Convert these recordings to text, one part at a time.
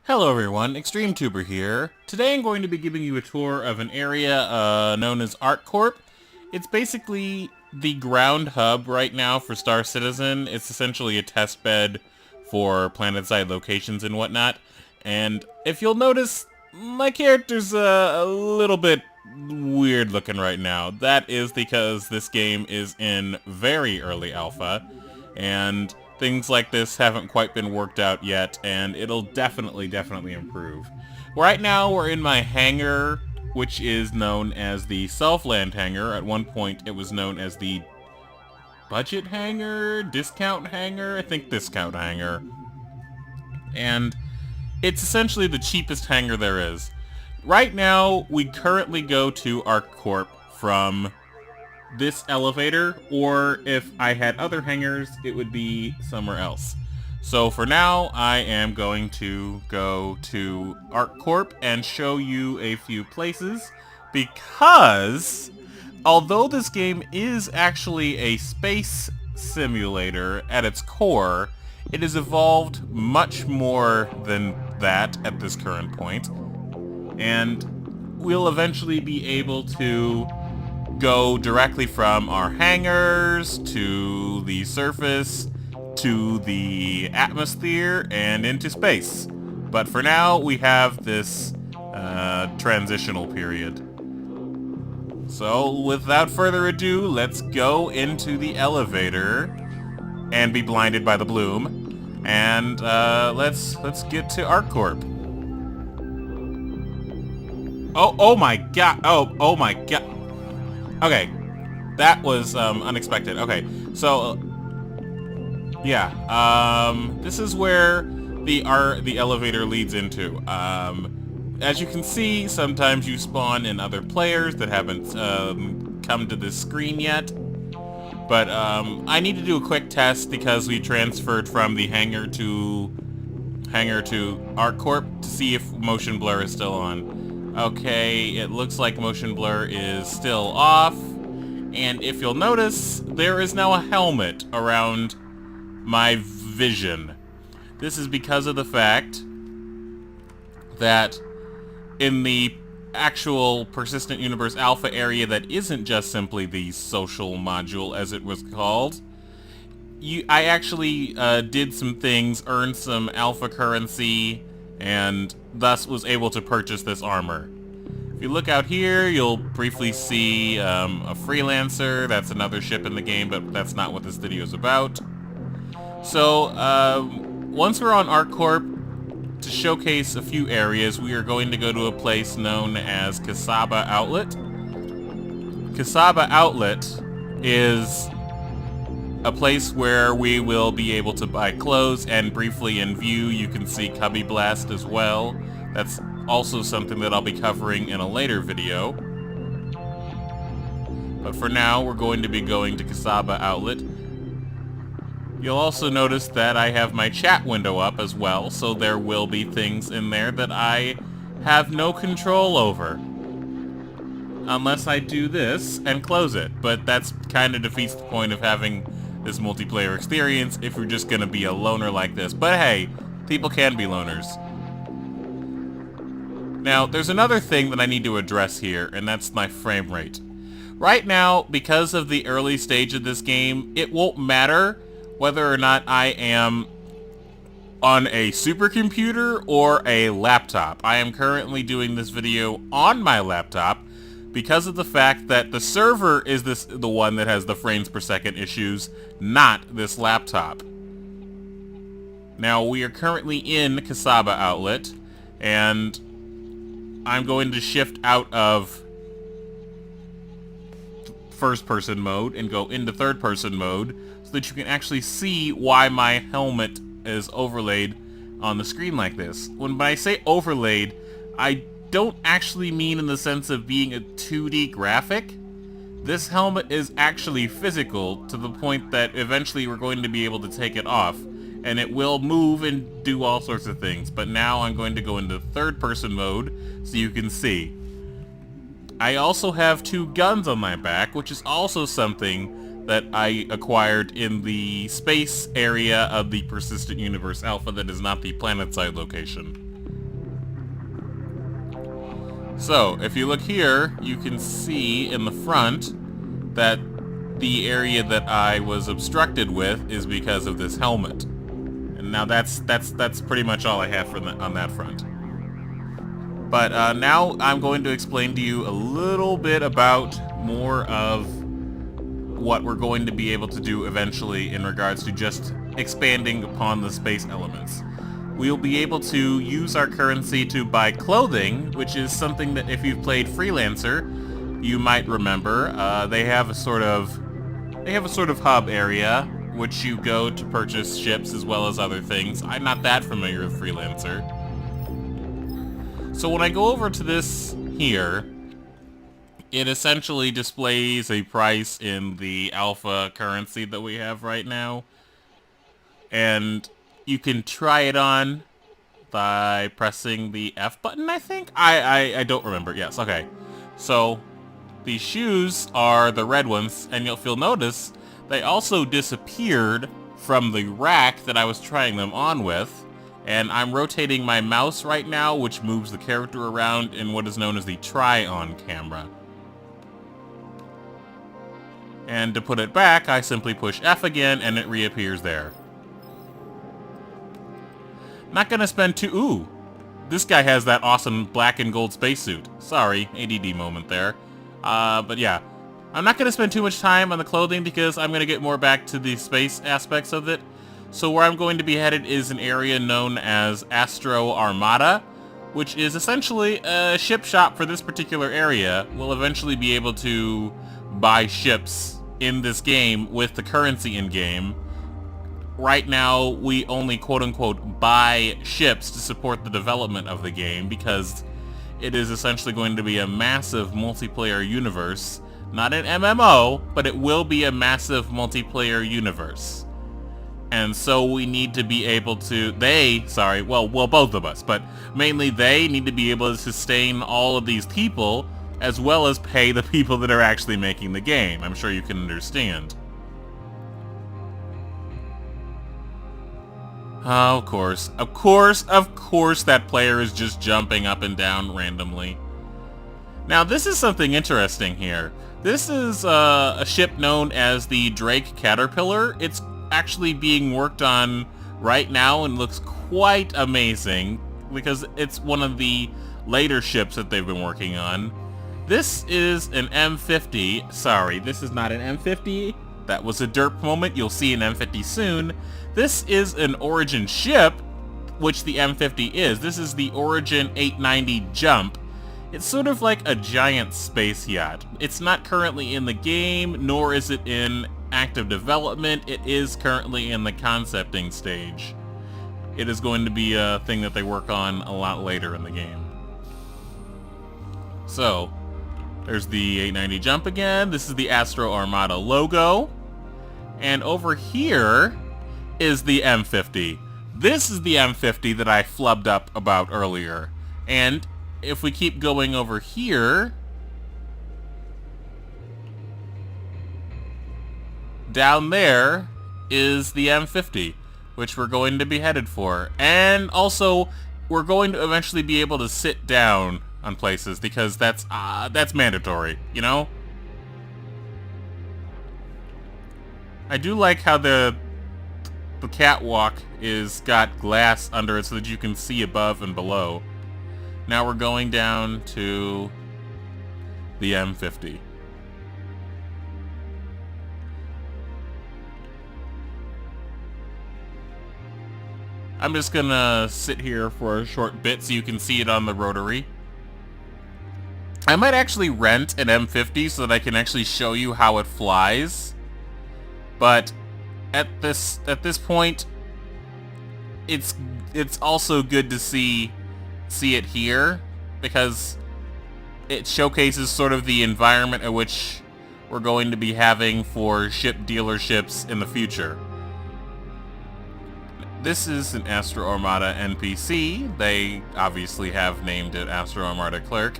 Hello everyone, XtremeTuber here. Today I'm going to be giving you a tour of an area known as Ark Corp. It's basically the ground hub right now for Star Citizen. It's essentially a test bed for planet-side locations and whatnot. And if you'll notice, my character's a little bit weird looking right now. That is because this game is in very early alpha, and things like this haven't quite been worked out yet, and it'll definitely improve. Right now we're in my hangar, which is known as the Selfland hangar. At one point it was known as the budget hangar, discount hangar, I think discount hangar. And it's essentially the cheapest hangar there is. Right now we currently go to Ark Corp from this elevator, or if I had other hangars, it would be somewhere else. So for now, I am going to go to Ark Corp and show you a few places, because although this game is actually a space simulator at its core, it has evolved much more than that at this current point, and we'll eventually be able to go directly from our hangars to the surface to the atmosphere and into space. But for now, we have this transitional period. So without further ado, let's go into the elevator and be blinded by the bloom. And let's get to Ark Corp. Oh my god! Oh my god! Okay, that was unexpected. Okay, so yeah, this is where the elevator leads into. As you can see, sometimes you spawn in other players that haven't come to this screen yet. But I need to do a quick test because we transferred from the hangar to Ark Corp to see if motion blur is still on. Okay, it looks like motion blur is still off, and if you'll notice, there is now a helmet around my vision. This is because of the fact that in the actual Persistent Universe Alpha area that isn't just simply the social module, as it was called, I actually did some things, earned some alpha currency, and thus was able to purchase this armor. If you look out here, you'll briefly see a freelancer. That's another ship in the game, but that's not what this video is about. So once we're on Ark Corp, to showcase a few areas, we are going to go to a place known as Kasaba Outlet. Kasaba Outlet is a place where we will be able to buy clothes, and briefly in view you can see Cubby Blast as well. That's also something that I'll be covering in a later video. But for now, we're going to be going to Kasaba Outlet. You'll also notice that I have my chat window up as well, so there will be things in there that I have no control over. Unless I do this and close it, but that's kind of defeats the point of having this multiplayer experience if you're just gonna be a loner like this. But hey, people can be loners. Now, there's another thing that I need to address here, and that's my frame rate. Right now, because of the early stage of this game, it won't matter whether or not I am on a supercomputer or a laptop. I am currently doing this video on my laptop because of the fact that the server is the one that has the frames per second issues, not this laptop. Now, we are currently in Kasaba Outlet, and I'm going to shift out of first-person mode and go into third-person mode so that you can actually see why my helmet is overlaid on the screen like this. When I say overlaid, I don't actually mean in the sense of being a 2D graphic. This helmet is actually physical to the point that eventually we're going to be able to take it off, and it will move and do all sorts of things. But now I'm going to go into third-person mode so you can see. I also have two guns on my back, which is also something that I acquired in the space area of the Persistent Universe Alpha that is not the planet-side location. So, if you look here, you can see in the front that the area that I was obstructed with is because of this helmet. And now that's pretty much all I have for on that front. But now I'm going to explain to you a little bit about more of what we're going to be able to do eventually in regards to just expanding upon the space elements. We'll be able to use our currency to buy clothing, which is something that if you've played Freelancer, you might remember. They have a sort of hub area, which you go to purchase ships as well as other things. I'm not that familiar with Freelancer. So when I go over to this here, it essentially displays a price in the alpha currency that we have right now. And you can try it on by pressing the F button, I think? I don't remember. Yes, okay. So these shoes are the red ones, and if you'll notice, they also disappeared from the rack that I was trying them on with. And I'm rotating my mouse right now, which moves the character around in what is known as the try-on camera. And to put it back, I simply push F again, and it reappears there. Not gonna spend too... Ooh! This guy has that awesome black and gold spacesuit. Sorry, ADD moment there. But yeah. I'm not gonna spend too much time on the clothing because I'm gonna get more back to the space aspects of it. So where I'm going to be headed is an area known as Astro Armada, which is essentially a ship shop for this particular area. We'll eventually be able to buy ships in this game with the currency in-game. Right now, we only quote-unquote buy ships to support the development of the game because it is essentially going to be a massive multiplayer universe. Not an MMO, but it will be a massive multiplayer universe. And so we need to be able to... well, both of us, but mainly they need to be able to sustain all of these people as well as pay the people that are actually making the game. I'm sure you can understand. Oh, of course, that player is just jumping up and down randomly. Now, this is something interesting here. This is a ship known as the Drake Caterpillar. It's actually being worked on right now and looks quite amazing because it's one of the later ships that they've been working on. This is an M50. Sorry, this is not an M50. That was a derp moment. You'll see an M50 soon. This is an Origin ship, which the M50 is. This is the Origin 890 Jump. It's sort of like a giant space yacht. It's not currently in the game, nor is it in active development. It is currently in the concepting stage. It is going to be a thing that they work on a lot later in the game. So, there's the 890 Jump again. This is the Astro Armada logo. And over here is the M50. This is the M50 that I flubbed up about earlier. And if we keep going over here, down there is the M50, which we're going to be headed for. And also, we're going to eventually be able to sit down on places because that's mandatory, you know? I do like how the catwalk is got glass under it so that you can see above and below. Now we're going down to the M50. I'm just gonna sit here for a short bit so you can see it on the rotary. I might actually rent an M50 so that I can actually show you how it flies. But at this point, it's also good to see it here because it showcases sort of the environment in which we're going to be having for ship dealerships in the future. This is an Astro Armada NPC. They obviously have named it Astro Armada Clerk.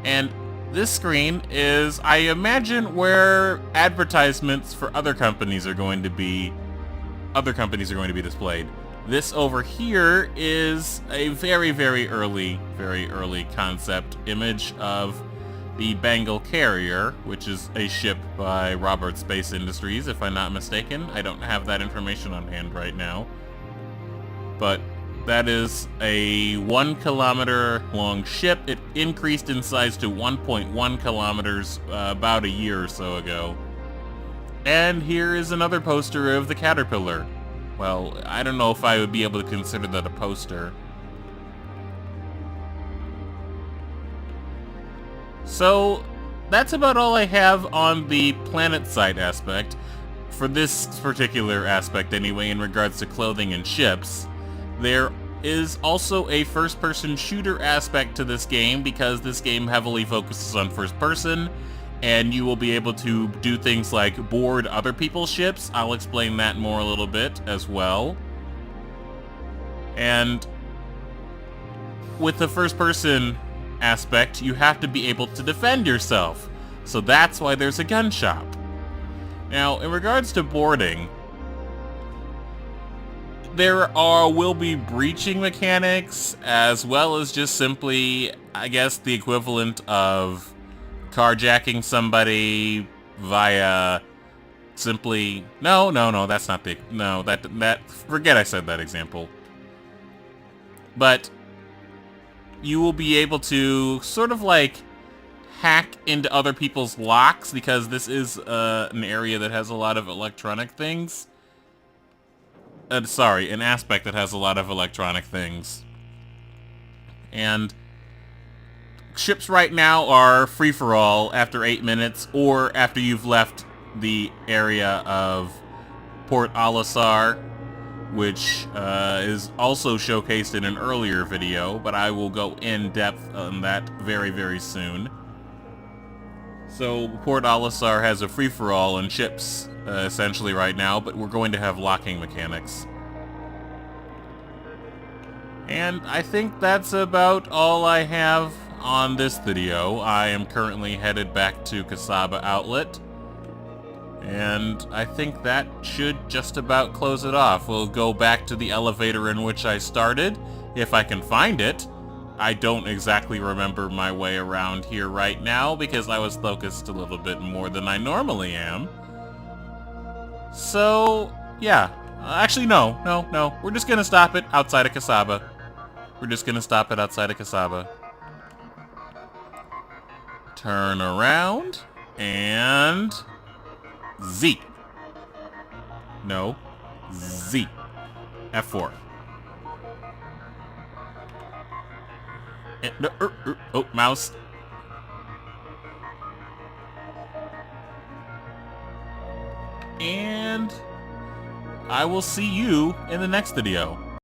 And this screen is, I imagine, where advertisements for other companies are going to be displayed. This over here is a very, very early concept image of the Bengal Carrier, which is a ship by Robert Space Industries, if I'm not mistaken. I don't have that information on hand right now. But that is a 1 kilometer long ship. It increased in size to 1.1 kilometers about a year or so ago. And here is another poster of the Caterpillar. Well, I don't know if I would be able to consider that a poster. So, that's about all I have on the planet side aspect. For this particular aspect anyway, in regards to clothing and ships. There is also a first-person shooter aspect to this game, because this game heavily focuses on first person, and you will be able to do things like board other people's ships. I'll explain that more a little bit as well. And with the first-person aspect, you have to be able to defend yourself. So that's why there's a gun shop. Now, in regards to boarding, there will be breaching mechanics, as well as just simply, I guess, the equivalent of carjacking somebody via simply... No, that's not the... No, that... Forget I said that example. But you will be able to sort of like hack into other people's locks, because this is an area that has a lot of electronic things. Sorry, an aspect that has a lot of electronic things. And ships right now are free-for-all after 8 minutes, or after you've left the area of Port Olisar, which is also showcased in an earlier video, but I will go in depth on that very, very soon. So Port Olisar has a free-for-all on ships, essentially right now, but we're going to have locking mechanics. And I think that's about all I have on this video. I am currently headed back to Kasaba Outlet, and I think that should just about close it off. We'll go back to the elevator in which I started, if I can find it. I don't exactly remember my way around here right now, because I was focused a little bit more than I normally am. So, yeah. Actually, no. We're just gonna stop it outside of Kasaba. We're just gonna stop it outside of Kasaba. Turn around, and... Z. No. Z. F4. Oh, mouse. And I will see you in the next video.